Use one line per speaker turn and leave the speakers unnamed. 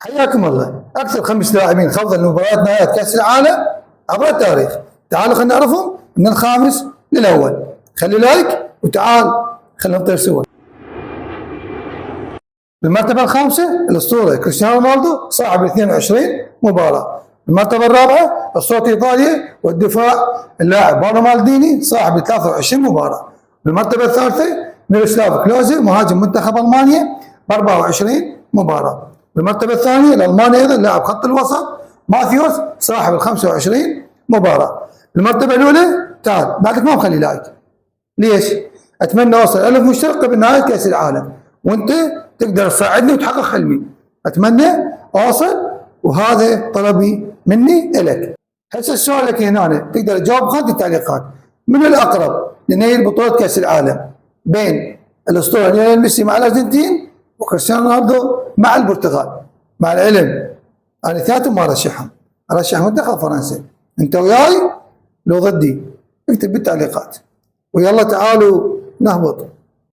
حياكم الله. اكثر 5 لاعبين خوضا لمباريات نهائيات كاس العالم عبر التاريخ. تعالوا خلينا نعرفهم من الخامس للاول. خلي لايك وتعال خلينا نطير سوا. بالمرتبه الخامسه الاسطوره كريستيانو رونالدو صاحب 22 مباراه. بالمرتبه الرابعه اسطوره ايطاليا والدفاع اللاعب بارو مالديني صاحب 23 مباراه. بالمرتبه الثالثه ميروسلاف كلوزا مهاجم منتخب المانيا ب 24 مباراه. بالمرتبه الثانيه الالماني ايضا لاعب خط الوسط ماثيوس صاحب 25 مباراه. المرتبه الاولى تعال بعدك ما مخلي لايك. ليش؟ اتمنى اوصل 1000 مشترك قبل نهايه كاس العالم، وانت تقدر تساعدني وتحقق حلمي. اتمنى اوصل، وهذا طلبي مني الك. هسه السؤال لك هنا تقدر تجاوب بخانه التعليقات. من الاقرب لنيل بطوله كاس العالم بين الاسطوره ليونيل ميسي مع الارجنتين وكريستيانو رونالدو مع البرتغال؟ مع العلم انا ثلاثه ما ارشحهم، ارشح منتخب فرنسا. انت وياي لو ضدي؟ اكتب بالتعليقات. ويلا تعالوا نهبط.